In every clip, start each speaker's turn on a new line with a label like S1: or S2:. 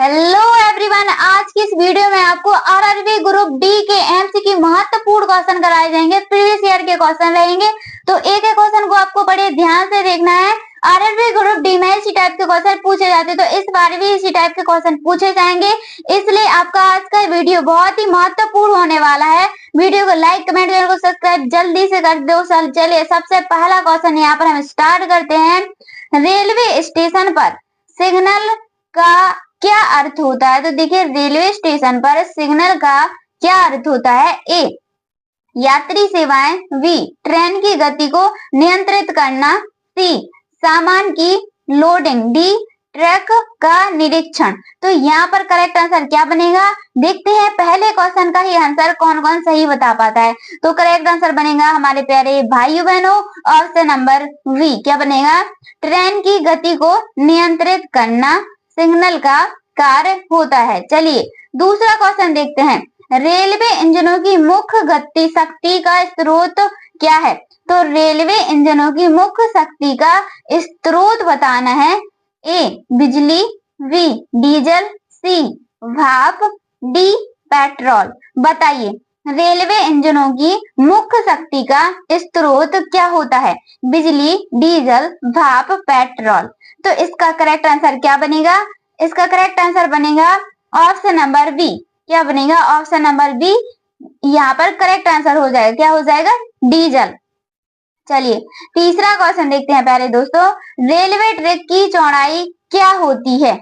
S1: Hello everyone, आज की इस वीडियो में आपको आरआरबी ग्रुप डी के एमसीक्यू महत्वपूर्ण क्वेश्चन कराए जाएंगे। प्रीवियस ईयर के क्वेश्चन रहेंगे, तो एक एक क्वेश्चन को आपको बड़े ध्यान से देखना है। आरआरबी ग्रुप डी में इसी टाइप के क्वेश्चन पूछे जाते हैं, तो इस बार भी इसी टाइप के क्वेश्चन पूछे जाएंगे, इसलिए आपका आज का वीडियो बहुत ही महत्वपूर्ण होने वाला है। वीडियो को लाइक, कमेंट, चैनल को सब्सक्राइब जल्दी से कर दो। चलिए सबसे पहला क्वेश्चन यहाँ पर हम स्टार्ट करते हैं। रेलवे स्टेशन पर सिग्नल का क्या अर्थ होता है? तो देखिए, रेलवे स्टेशन पर सिग्नल का क्या अर्थ होता है? ए, यात्री सेवाएं। बी, ट्रेन की गति को नियंत्रित करना। सी, सामान की लोडिंग। डी, ट्रैक का निरीक्षण। तो यहाँ पर करेक्ट आंसर क्या बनेगा? देखते हैं पहले क्वेश्चन का ही आंसर कौन कौन सही बता पाता है। तो करेक्ट आंसर बनेगा हमारे प्यारे भाइयों बहनों, ऑप्शन नंबर वी। क्या बनेगा? ट्रेन की गति को नियंत्रित करना सिग्नल का कार्य होता है। चलिए दूसरा क्वेश्चन देखते हैं। रेलवे इंजनों की मुख्य गति शक्ति का स्रोत क्या है? तो रेलवे इंजनों की मुख्य शक्ति का स्रोत बताना है। ए, बिजली। B, diesel. सी, भाप। D, petrol. बताइए रेलवे इंजनों की मुख्य शक्ति का स्रोत क्या होता है? बिजली, डीजल, भाप, पेट्रोल। तो इसका करेक्ट आंसर क्या बनेगा? इसका करेक्ट आंसर बनेगा ऑप्शन नंबर बी। क्या बनेगा? ऑप्शन नंबर बी यहाँ पर करेक्ट आंसर हो जाएगा। क्या हो जाएगा? डीजल। चलिए तीसरा क्वेश्चन देखते हैं प्यारे दोस्तों। रेलवे ट्रैक की चौड़ाई क्या होती है?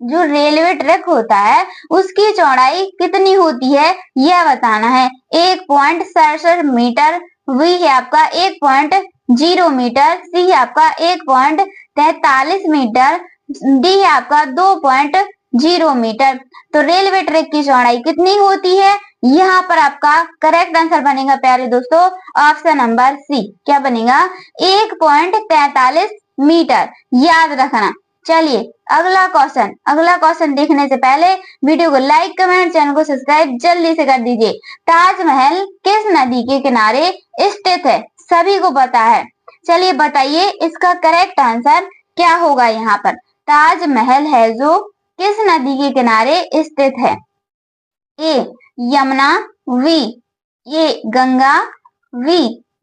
S1: जो रेलवे ट्रैक होता है उसकी चौड़ाई कितनी होती है यह बताना है। 1.67 मीटर। बी है आपका 1.0 मीटर। सी है आपका 1.43 मीटर। डी है आपका 2.0 मीटर। तो रेलवे ट्रैक की चौड़ाई कितनी होती है? यहाँ पर आपका करेक्ट आंसर बनेगा प्यारे दोस्तों ऑप्शन नंबर सी। क्या बनेगा? 1.43 मीटर। याद रखना। चलिए अगला क्वेश्चन देखने से पहले वीडियो को लाइक, कमेंट, चैनल को सब्सक्राइब जल्दी से कर दीजिए। ताजमहल किस नदी के किनारे स्थित है? सभी को पता है। चलिए बताइए इसका करेक्ट आंसर क्या होगा? यहाँ पर ताजमहल है जो किस नदी के किनारे स्थित है? A, Yamuna. B, A, Ganga. B,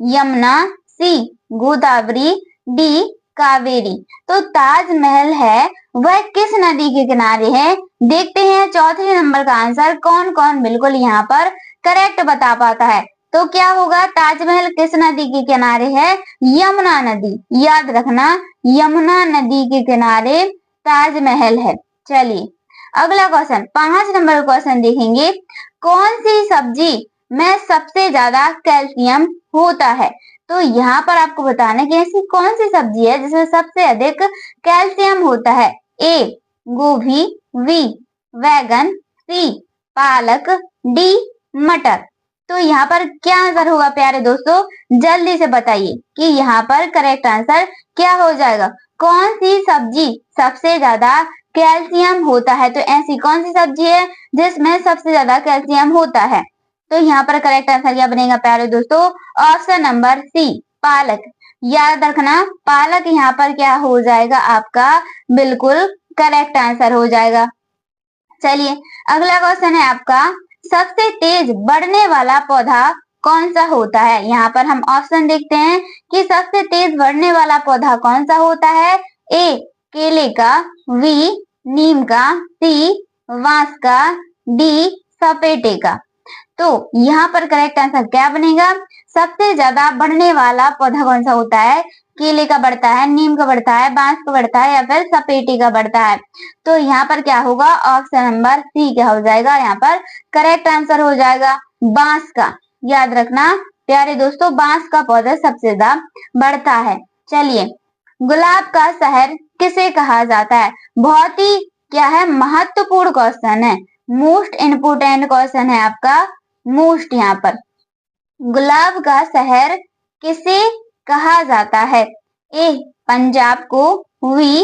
S1: Yamuna. C, Godavari. D, Kaveri. तो ताजमहल है वह किस नदी के किनारे है? देखते हैं चौथे नंबर का आंसर कौन कौन बिल्कुल यहाँ पर करेक्ट बता पाता है। तो क्या होगा? ताजमहल किस नदी के किनारे है? यमुना नदी। याद रखना, यमुना नदी के किनारे ताजमहल है। चलिए अगला क्वेश्चन 5 नंबर क्वेश्चन देखेंगे। कौन सी सब्जी में सबसे ज्यादा कैल्शियम होता है? तो यहाँ पर आपको बताना है कि ऐसी कौन सी सब्जी है जिसमें सबसे अधिक कैल्शियम होता है। ए, गोभी। बी, बैगन। सी, पालक। डी, मटर। तो यहाँ पर क्या आंसर होगा प्यारे दोस्तों? जल्दी से बताइए कि यहाँ पर करेक्ट आंसर क्या हो जाएगा। कौन सी सब्जी सबसे ज्यादा कैल्शियम होता है? तो ऐसी कौन सी सब्जी है जिसमें सबसे ज्यादा कैल्शियम होता है? तो यहाँ पर करेक्ट आंसर क्या बनेगा प्यारे दोस्तों? ऑप्शन नंबर सी, पालक। याद रखना पालक यहाँ पर क्या हो जाएगा? आपका बिल्कुल करेक्ट आंसर हो जाएगा। चलिए अगला क्वेश्चन है आपका, सबसे तेज बढ़ने वाला पौधा कौन सा होता है? यहाँ पर हम ऑप्शन देखते हैं कि सबसे तेज बढ़ने वाला पौधा कौन सा होता है। ए, केले का। बी, नीम का। सी, बांस का। डी, सपेटे का। तो यहाँ पर करेक्ट आंसर क्या बनेगा? सबसे ज्यादा बढ़ने वाला पौधा कौन सा होता है? केले का बढ़ता है, नीम का बढ़ता है, बांस का बढ़ता है या फिर सपेटे का बढ़ता है? तो यहाँ पर क्या होगा? ऑप्शन नंबर सी क्या हो जाएगा? यहाँ पर करेक्ट आंसर हो जाएगा बांस का। याद रखना प्यारे दोस्तों, बांस का पौधा सबसे ज्यादा बढ़ता है। चलिए गुलाब का शहर किसे कहा जाता है? बहुत ही क्या है, महत्वपूर्ण क्वेश्चन है, मोस्ट इम्पोर्टेंट क्वेश्चन है आपका। मोस्ट यहाँ पर गुलाब का शहर किसे कहा जाता है? ए, पंजाब को। बी,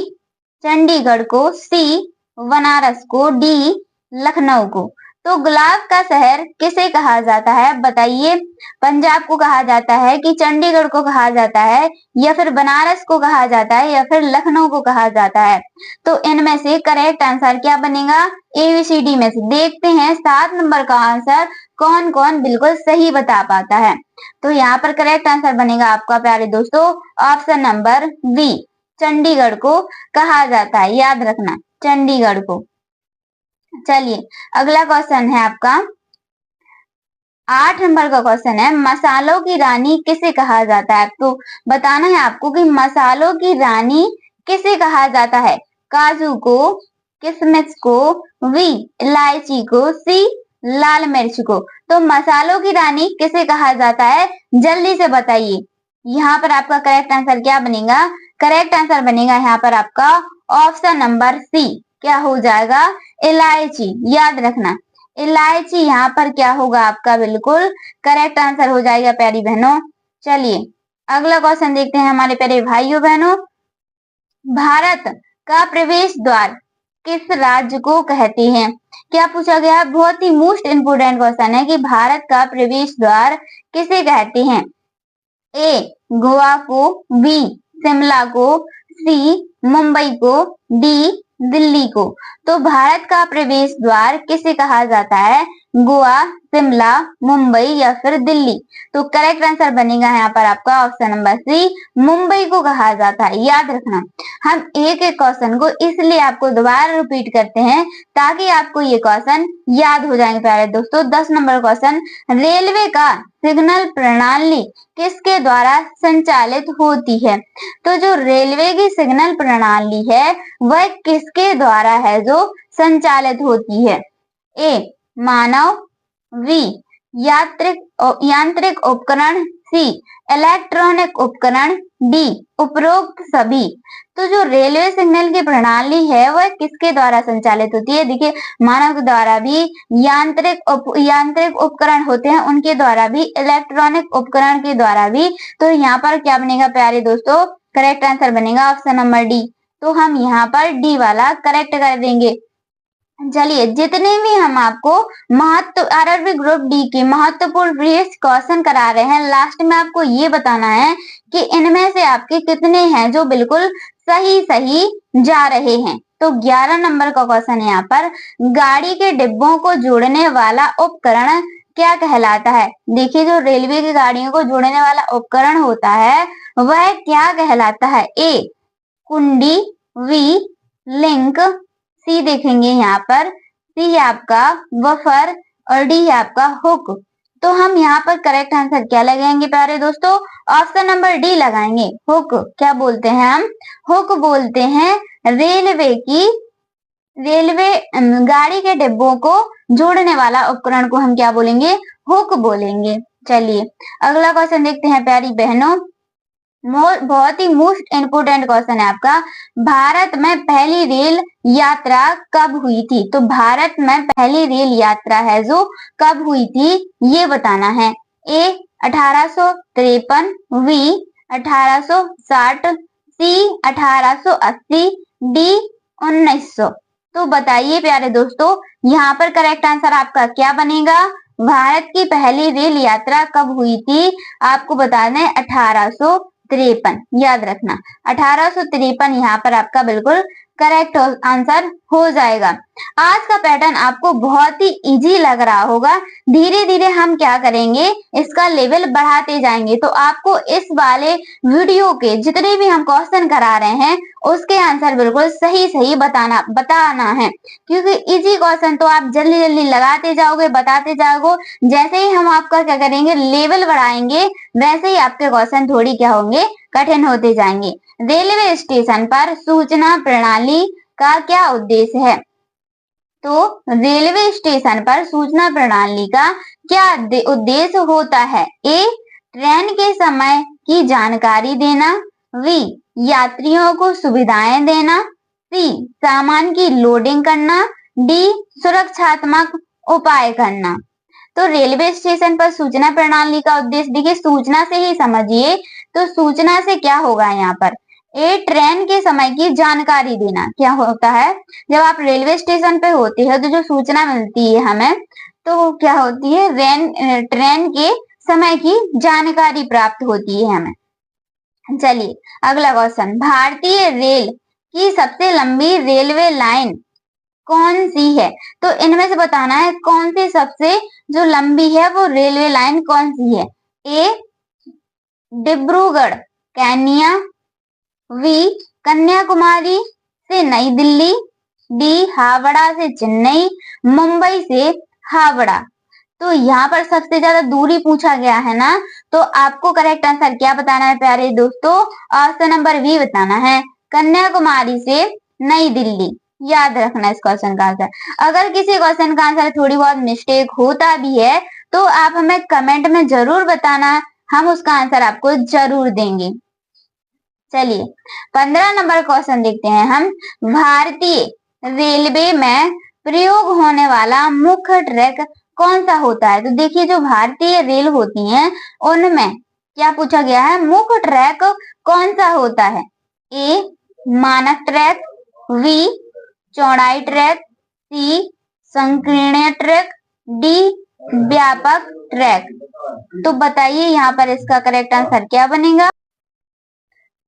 S1: चंडीगढ़ को। सी, बनारस को। डी, लखनऊ को। तो गुलाब का शहर किसे कहा जाता है बताइए। पंजाब को कहा जाता है कि चंडीगढ़ को कहा जाता है या फिर बनारस को कहा जाता है या फिर लखनऊ को कहा जाता है। तो इनमें से करेक्ट आंसर क्या बनेगा, ABCD में से देखते हैं 7 नंबर का आंसर कौन कौन बिल्कुल सही बता पाता है। तो यहाँ पर करेक्ट आंसर बनेगा आपका प्यारे दोस्तों ऑप्शन नंबर बी, चंडीगढ़ को कहा जाता है, याद रखना चंडीगढ़ को। चलिए अगला क्वेश्चन है आपका 8 नंबर का क्वेश्चन है, मसालों की रानी किसे कहा जाता है। तो बताना है आपको कि मसालों की रानी किसे कहा जाता है, काजू को, किशमिश को, वी इलायची को, सी लाल मिर्च को। तो मसालों की रानी किसे कहा जाता है, जल्दी से बताइए। यहाँ पर आपका करेक्ट आंसर क्या बनेगा, करेक्ट आंसर बनेगा यहाँ पर आपका ऑप्शन नंबर सी, क्या हो जाएगा, इलायची। याद रखना इलायची यहाँ पर क्या होगा आपका बिल्कुल करेक्ट आंसर हो जाएगा प्यारी बहनों। चलिए अगला क्वेश्चन देखते हैं हमारे प्यारे भाइयों बहनों, भारत का प्रवेश द्वार किस राज्य को कहते हैं। क्या पूछा गया, बहुत ही मोस्ट इंपोर्टेंट क्वेश्चन है कि भारत का प्रवेश द्वार किसे कहते हैं। ए गोवा को, बी शिमला को, सी मुंबई को, डी दिल्ली को। तो भारत का प्रवेश द्वार किसे कहा जाता है, गोवा, शिमला, मुंबई या फिर दिल्ली। तो करेक्ट आंसर बनेगा यहाँ पर आपका ऑप्शन नंबर सी, मुंबई को कहा जाता है। याद रखना हम एक एक क्वेश्चन को इसलिए आपको दोबारा रिपीट करते हैं ताकि आपको ये क्वेश्चन याद हो जाएंगे प्यारे दोस्तों। 10 नंबर क्वेश्चन, रेलवे का सिग्नल प्रणाली किसके द्वारा संचालित होती है। तो जो रेलवे की सिग्नल प्रणाली है वह किसके द्वारा है जो संचालित होती है। ए मानव, बी यांत्रिक उपकरण, सी इलेक्ट्रॉनिक उपकरण, डी उपरोक्त सभी। तो जो रेलवे सिग्नल की प्रणाली है वह किसके द्वारा संचालित होती है, देखिए मानव के द्वारा भी, यांत्रिक उपकरण होते हैं उनके द्वारा भी, इलेक्ट्रॉनिक उपकरण के द्वारा भी। तो यहाँ पर क्या बनेगा प्यारे दोस्तों, करेक्ट आंसर बनेगा ऑप्शन नंबर डी। तो हम यहाँ पर डी वाला करेक्ट कर देंगे। चलिए जितने भी हम आपको आरआरबी ग्रुप डी के महत्वपूर्ण प्रीवियस क्वेश्चन करा रहे हैं, लास्ट में आपको ये बताना है कि इनमें से आपके कितने हैं जो बिल्कुल सही सही जा रहे हैं। तो 11 नंबर का क्वेश्चन है यहाँ पर, गाड़ी के डिब्बों को जोड़ने वाला उपकरण क्या कहलाता है। देखिए जो रेलवे की गाड़ियों को जोड़ने वाला उपकरण होता है वह क्या कहलाता है। ए कुंडी, वी लिंक, सी देखेंगे यहाँ पर, सी है आपका वफर और डी है आपका हुक। तो हम यहाँ पर करेक्ट आंसर क्या लगाएंगे प्यारे दोस्तों, ऑप्शन नंबर डी लगाएंगे, हुक। क्या बोलते हैं हम, हुक बोलते हैं रेलवे गाड़ी के डिब्बों को जोड़ने वाला उपकरण को हम क्या बोलेंगे, हुक बोलेंगे। चलिए अगला क्वेश्चन देखते हैं प्यारी बहनों, बहुत ही मोस्ट इंपोर्टेंट क्वेश्चन है आपका, भारत में पहली रेल यात्रा कब हुई थी। तो भारत में पहली रेल यात्रा है जो कब हुई थी ये बताना है। ए 1853, बी 1860, सी 1880, डी 1900। तो बताइए प्यारे दोस्तों यहाँ पर करेक्ट आंसर आपका क्या बनेगा, भारत की पहली रेल यात्रा कब हुई थी, आपको बताना है 1853। याद रखना 1853 यहाँ पर आपका बिल्कुल करेक्ट आंसर हो जाएगा। आज का पैटर्न आपको बहुत ही इजी लग रहा होगा, धीरे धीरे हम क्या करेंगे इसका लेवल बढ़ाते जाएंगे। तो आपको इस वाले वीडियो के जितने भी हम क्वेश्चन करा रहे हैं उसके आंसर बिल्कुल सही सही बताना है, क्योंकि इजी क्वेश्चन तो आप जल्दी जल्दी लगाते जाओगे, बताते जाओगे। जैसे ही हम आपका क्या करेंगे लेवल बढ़ाएंगे वैसे ही आपके क्वेश्चन थोड़ी क्या होंगे, कठिन होते जाएंगे। रेलवे स्टेशन पर सूचना प्रणाली का क्या उद्देश्य है। तो रेलवे स्टेशन पर सूचना प्रणाली का क्या उद्देश्य होता है। ए ट्रेन के समय की जानकारी देना, बी यात्रियों को सुविधाएं देना, सी सामान की लोडिंग करना, डी सुरक्षात्मक उपाय करना। तो रेलवे स्टेशन पर सूचना प्रणाली का उद्देश्य देखिए सूचना से ही समझिए, तो सूचना से क्या होगा यहाँ पर, ए ट्रेन के समय की जानकारी देना। क्या होता है, जब आप रेलवे स्टेशन पे होते हैं तो जो सूचना मिलती है हमें, तो क्या होती है, ट्रेन के समय की जानकारी प्राप्त होती है हमें। चलिए अगला क्वेश्चन, भारतीय रेल की सबसे लंबी रेलवे लाइन कौन सी है? तो इनमें से बताना है कौन सी सबसे जो लंबी है वो रेलवे लाइन कौन सी है। ए डिब्रूगढ़ कैनिया, वी कन्याकुमारी से नई दिल्ली, डी हावड़ा से चेन्नई, मुंबई से हावड़ा। तो यहाँ पर सबसे ज्यादा दूरी पूछा गया है ना, तो आपको करेक्ट आंसर क्या बताना है प्यारे दोस्तों? ऑप्शन नंबर बी बताना है, कन्याकुमारी से नई दिल्ली। याद रखना इस क्वेश्चन का आंसर। अगर किसी क्वेश्चन का आंसर थोड़ी बहुत मिस्टेक होता भी है तो आप हमें कमेंट में जरूर बताना, हम उसका आंसर आपको जरूर देंगे। चलिए 15 नंबर क्वेश्चन देखते हैं हम। भारतीय रेलवे में प्रयोग होने वाला मुख्य ट्रैक कौन सा होता है? तो देखिए जो भारतीय रेल होती हैं उनमें क्या पूछा गया है, मुख्य ट्रैक कौन सा होता है? ए मानक ट्रैक, बी चौड़ाई ट्रैक, सी संकीर्ण ट्रैक, डी व्यापक ट्रैक। तो बताइए यहाँ पर इसका करेक्ट आंसर क्या बनेगा?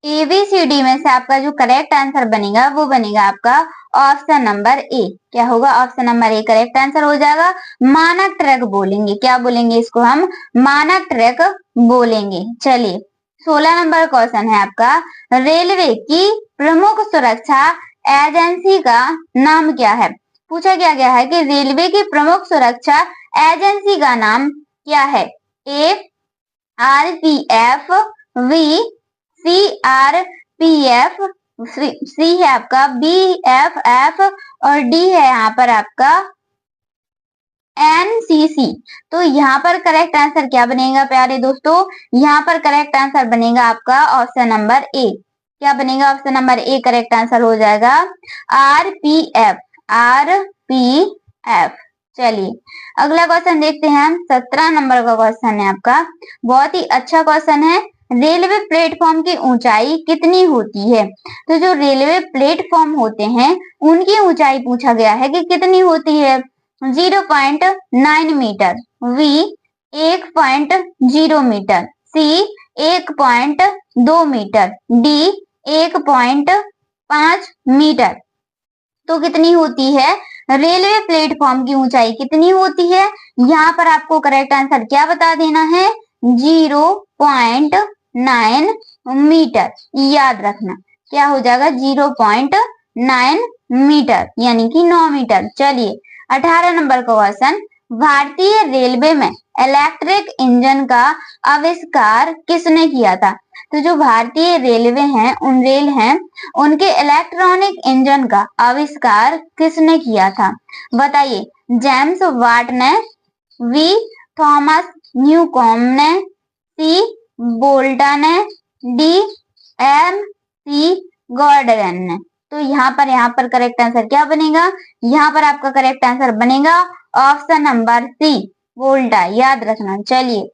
S1: ABCD में से आपका जो करेक्ट आंसर बनेगा वो बनेगा आपका ऑप्शन नंबर ए। क्या होगा? Option number A correct answer हो जाएगा। मानक ट्रैक बोलेंगे, क्या बोलेंगे इसको हम? मानक ट्रैक बोलेंगे। चलिए 16 नंबर क्वेश्चन है आपका, रेलवे की प्रमुख सुरक्षा एजेंसी का नाम क्या है? पूछा गया है कि रेलवे की प्रमुख सुरक्षा एजेंसी का नाम क्या है? ए RPF, वी CRPF, सी है आपका BFF और डी है यहाँ पर आपका NCC। तो यहाँ पर करेक्ट आंसर क्या बनेगा प्यारे दोस्तों? यहाँ पर करेक्ट आंसर बनेगा आपका ऑप्शन नंबर ए। क्या बनेगा? Option number A correct answer हो जाएगा, RPF। चलिए अगला क्वेश्चन देखते हैं हम। 17 नंबर का क्वेश्चन है आपका, बहुत ही अच्छा क्वेश्चन है। रेलवे प्लेटफॉर्म की ऊंचाई कितनी होती है? तो जो रेलवे प्लेटफॉर्म होते हैं उनकी ऊंचाई पूछा गया है कि कितनी होती है। 0.9 metre, B 1.0 metre, C 1.2 metre, D 1.5 metre. तो कितनी होती है रेलवे प्लेटफॉर्म की ऊंचाई कितनी होती है? यहाँ पर आपको करेक्ट आंसर क्या बता देना है, 0.9 मीटर। याद रखना क्या हो जाएगा, 0.9 मीटर यानी कि 9 मीटर। चलिए 18 नंबर का क्वेश्चन, भारतीय रेलवे में इलेक्ट्रिक इंजन का आविष्कार किसने किया था? तो जो भारतीय रेलवे हैं उनके इलेक्ट्रॉनिक इंजन का आविष्कार किसने किया था? बताइए, जेम्स वाट ने, वी थॉमस न्यूकॉम ने, सी बोल्टा ने, डी MC गॉर्डन ने। तो यहाँ पर करेक्ट आंसर क्या बनेगा? यहाँ पर आपका करेक्ट आंसर बनेगा ऑप्शन नंबर सी वोल्टा। याद रखना। चलिए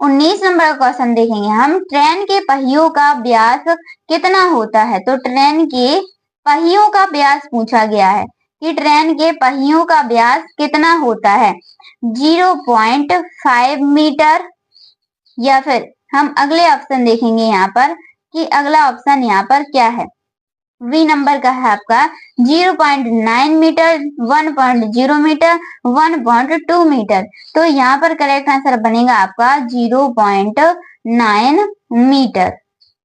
S1: 19 नंबर का क्वेश्चन देखेंगे हम, ट्रेन के पहियों का व्यास कितना होता है? तो ट्रेन के पहियों का व्यास पूछा गया है कि ट्रेन के पहियों का व्यास कितना होता है, 0.5 मीटर, या फिर हम अगले ऑप्शन देखेंगे यहाँ पर कि अगला ऑप्शन यहाँ पर क्या है, वी नंबर का है आपका 0.9 मीटर, 1.0 मीटर, 1.2 मीटर। तो यहाँ पर करेक्ट आंसर बनेगा आपका 0.9 मीटर।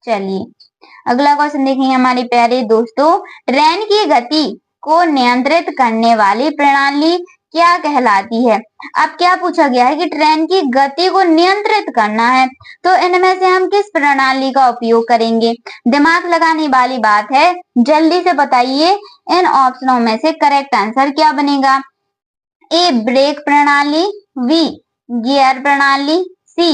S1: चलिए अगला क्वेश्चन देखेंगे हमारे प्यारे दोस्तों, ट्रेन की गति को नियंत्रित करने वाली प्रणाली क्या कहलाती है? अब क्या पूछा गया है कि ट्रेन की गति को नियंत्रित करना है, तो इनमें से हम किस प्रणाली का उपयोग करेंगे? दिमाग लगाने वाली बात है, जल्दी से बताइए इन ऑप्शनों में से करेक्ट आंसर क्या बनेगा। ए ब्रेक प्रणाली, बी गियर प्रणाली, सी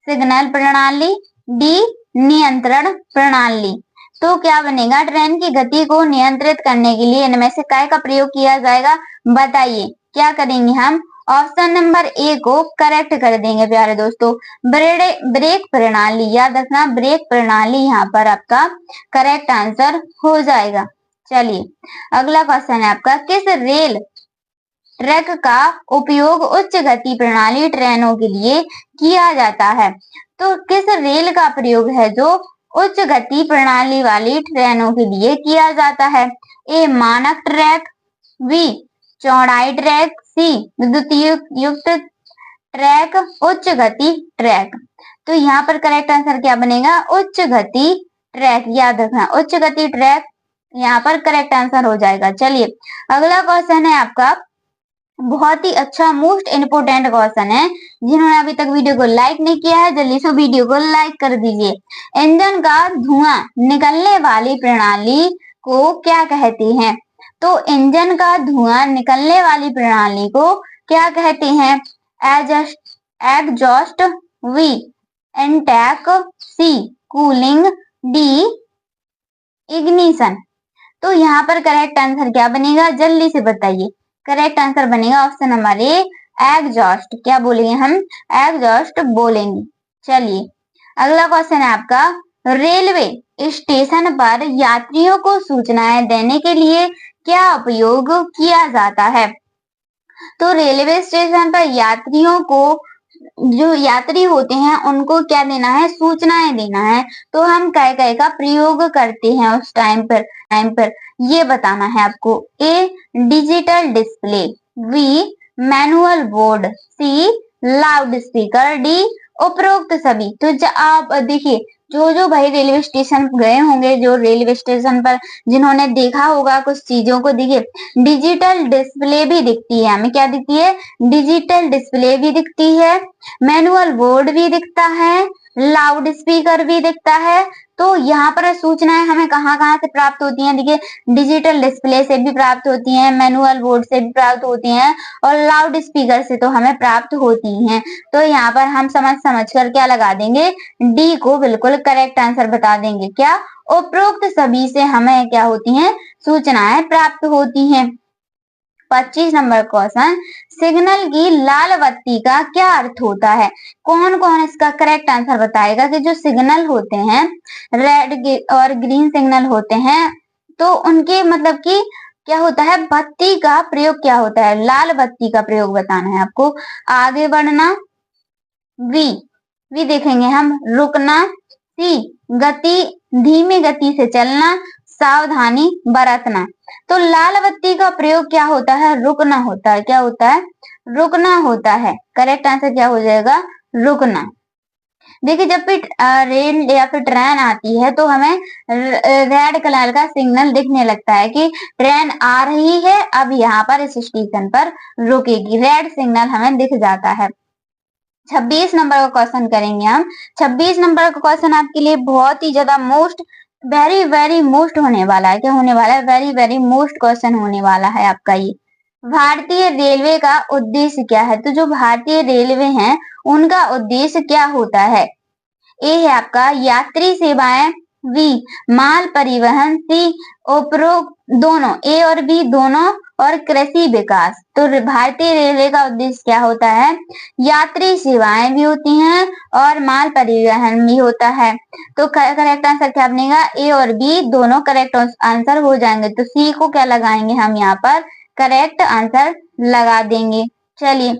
S1: सिग्नल प्रणाली, डी नियंत्रण प्रणाली। तो क्या बनेगा, ट्रेन की गति को नियंत्रित करने के लिए इनमें से काय का प्रयोग किया जाएगा? बताइए क्या करेंगे हम? ऑप्शन नंबर ए को करेक्ट कर देंगे प्यारे दोस्तों। ब्रेक प्रणाली, याद रखना ब्रेक प्रणाली यहाँ पर आपका करेक्ट आंसर हो जाएगा। चलिए अगला क्वेश्चन है आपका, किस रेल ट्रैक का उपयोग उच्च गति प्रणाली ट्रेनों के लिए किया जाता है? तो किस रेल का प्रयोग है जो उच्च गति प्रणाली वाली ट्रेनों के लिए किया जाता है? ए मानक ट्रैक, बी चौड़ाई ट्रैक, सी विद्युत युक्त ट्रैक, उच्च गति ट्रैक। तो यहाँ पर करेक्ट आंसर क्या बनेगा? उच्च गति ट्रैक। याद रखना उच्च गति ट्रैक यहाँ पर करेक्ट आंसर हो जाएगा। चलिए अगला क्वेश्चन है आपका, बहुत ही अच्छा मोस्ट इम्पोर्टेंट क्वेश्चन है। जिन्होंने अभी तक वीडियो को लाइक नहीं किया है जल्दी से वीडियो को लाइक कर दीजिए। इंजन का धुआं निकलने वाली प्रणाली को क्या कहते हैं? तो इंजन का धुआं निकलने वाली प्रणाली को क्या कहते हैं? Exhaust, B intake, C cooling, D ignition. तो यहाँ पर करेक्ट आंसर क्या बनेगा? जल्दी से बताइए। करेक्ट आंसर बनेगा ऑप्शन नंबर ए एग्जॉस्ट। क्या बोलेंगे हम? एग्जॉस्ट बोलेंगे। चलिए अगला क्वेश्चन है आपका, रेलवे स्टेशन पर यात्रियों को सूचनाएं देने के लिए क्या उपयोग किया जाता है? तो रेलवे स्टेशन पर यात्रियों को, जो यात्री होते हैं उनको क्या देना है? सूचनाएं देना है। तो हम क्या का प्रयोग करते हैं उस टाइम पर ये बताना है आपको। A digital display, B manual board, C loud speaker, D उपरोक्त सभी। तो आप देखिए जो भाई रेलवे स्टेशन गए होंगे, जो रेलवे स्टेशन पर जिन्होंने देखा होगा कुछ चीजों को, देखिए डिजिटल डिस्प्ले भी दिखती है हमें। क्या दिखती है? डिजिटल डिस्प्ले भी दिखती है, मैनुअल बोर्ड भी दिखता है, लाउड स्पीकर भी दिखता है। तो यहाँ पर सूचनाएं हमें कहाँ कहाँ से प्राप्त होती हैं? देखिए डिजिटल डिस्प्ले से भी प्राप्त होती हैं, मैनुअल बोर्ड से भी प्राप्त होती हैं और लाउड स्पीकर से तो हमें प्राप्त होती हैं। तो यहाँ पर हम समझ कर क्या लगा देंगे? डी को बिल्कुल करेक्ट आंसर बता देंगे। क्या? उपरोक्त सभी से हमें क्या होती हैं? सूचनाएं प्राप्त होती हैं। 25 नंबर क्वेश्चन, सिग्नल की लाल बत्ती का क्या अर्थ होता है? कौन कौन इसका करेक्ट आंसर बताएगा कि जो सिग्नल होते हैं, रेड और ग्रीन सिग्नल होते हैं, तो उनके मतलब कि क्या होता है? बत्ती का प्रयोग क्या होता है? लाल बत्ती का प्रयोग बताना है आपको। आगे बढ़ना, वी देखेंगे हम, रुकना, सी गति धीमी गति से चलना, सावधानी बरतना। तो लाल बत्ती का प्रयोग क्या होता है? रुकना होता है। क्या होता है? रुकना होता है। करेक्ट आंसर क्या हो जाएगा? रुकना। देखिए जब भी रेल या फिर ट्रेन आती है तो हमें रेड कलर का सिग्नल दिखने लगता है कि ट्रेन आ रही है, अब यहाँ पर इस स्टेशन पर रुकेगी। रेड सिग्नल हमें दिख जाता है। 26 नंबर का क्वेश्चन करेंगे हम। 26 नंबर का क्वेश्चन आपके लिए बहुत ही ज्यादा मोस्ट वेरी मोस्ट होने वाला है। क्या होने वाला है? वेरी मोस्ट क्वेश्चन होने वाला है आपका ये। भारतीय रेलवे का उद्देश्य क्या है? तो जो भारतीय रेलवे हैं उनका उद्देश्य क्या होता है? ए है आपका यात्री सेवाएं, बी माल परिवहन, सी उपरोक्त दोनों, ए और बी दोनों, और कृषि विकास। तो भारतीय रेलवे का उद्देश्य क्या होता है? यात्री सेवाएं भी होती हैं और माल परिवहन भी होता है। तो करेक्ट आंसर क्या बनेगा? ए और बी दोनों करेक्ट आंसर हो जाएंगे। तो सी को क्या लगाएंगे हम यहाँ पर? करेक्ट आंसर लगा देंगे। चलिए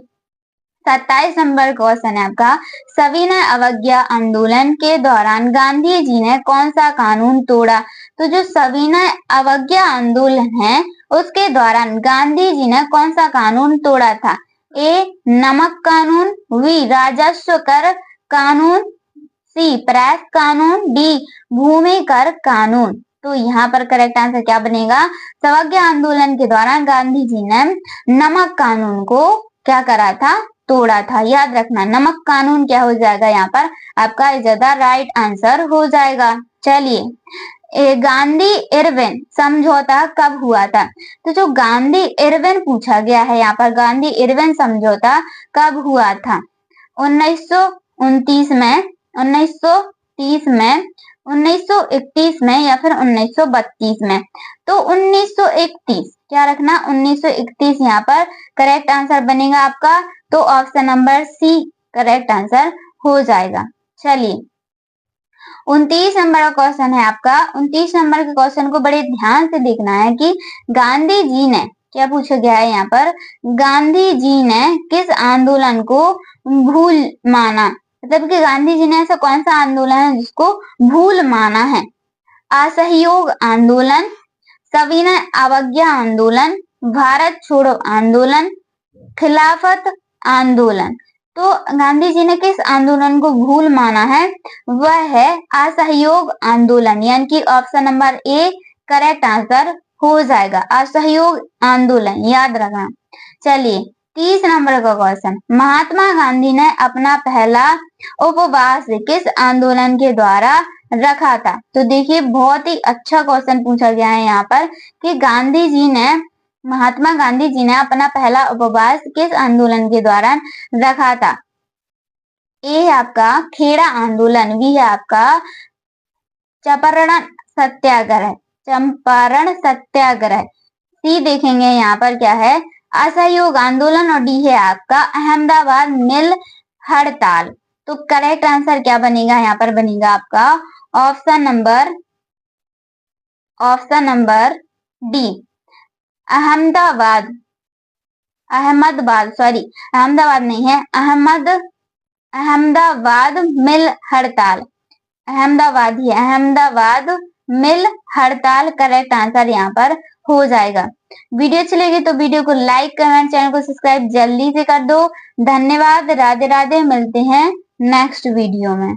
S1: 27 नंबर क्वेश्चन है आपका, सविनय अवज्ञा आंदोलन के दौरान गांधी जी ने कौन सा कानून तोड़ा? तो जो सविनय अवज्ञा आंदोलन है उसके दौरान गांधी जी ने कौन सा कानून तोड़ा था? ए नमक कानून, बी राजस्व कर कानून, सी प्रेस कानून, डी भूमि कर कानून। तो यहाँ पर करेक्ट आंसर क्या बनेगा? अवज्ञा आंदोलन के दौरान गांधी जी ने नमक कानून को क्या करा था? तोड़ा था। याद रखना नमक कानून क्या हो जाएगा यहाँ पर? आपका ज्यादा राइट आंसर हो जाएगा। चलिए गांधी इरविन समझौता कब हुआ था? तो जो गांधी इरविन पूछा गया है यहाँ पर, गांधी इरविन समझौता कब हुआ था? 1929 में, 1930 में, 1931 में या फिर 1932 में? तो 1931। क्या रखना 1931 यहाँ पर करेक्ट आंसर बनेगा आपका। तो option number C correct answer हो जाएगा। चलिए 29 नंबर का क्वेश्चन है आपका। 29 नंबर के क्वेश्चन को बड़े ध्यान से देखना है कि गांधी जी ने, क्या पूछा गया है यहाँ पर, गांधी जी ने किस आंदोलन को भूल माना, मतलब कि गांधी जी ने ऐसा कौन सा आंदोलन है जिसको भूल माना है। असहयोग आंदोलन, सविनय अवज्ञा आंदोलन, भारत छोड़ो आंदोलन, खिलाफत आंदोलन। तो गांधी जी ने किस आंदोलन को भूल माना है, वह है असहयोग आंदोलन, यानी कि option number A correct answer हो जाएगा। असहयोग आंदोलन याद रखना। चलिए 30 नंबर का क्वेश्चन, महात्मा गांधी ने अपना पहला उपवास किस आंदोलन के द्वारा रखा था। तो देखिए बहुत ही अच्छा क्वेश्चन पूछा गया है यहाँ पर कि गांधी जी ने, महात्मा गांधी जी ने अपना पहला उपवास किस आंदोलन के दौरान रखा था। ए है आपका खेड़ा आंदोलन, बी है आपका चंपारण सत्याग्रह, चंपारण सत्याग्रह, सी देखेंगे यहाँ पर क्या है असहयोग आंदोलन, और डी है आपका अहमदाबाद मिल हड़ताल। तो करेक्ट आंसर क्या बनेगा यहाँ पर, बनेगा आपका option number D Ahmedabad, Ahmedabad नहीं है, अहमदाबाद मिल हड़ताल, अहमदाबाद ही, अहमदाबाद मिल हड़ताल करेक्ट आंसर यहाँ पर हो जाएगा। वीडियो अच्छी लगी तो वीडियो को लाइक करना, चैनल को सब्सक्राइब जल्दी से कर दो। धन्यवाद, राधे राधे, मिलते हैं नेक्स्ट वीडियो में।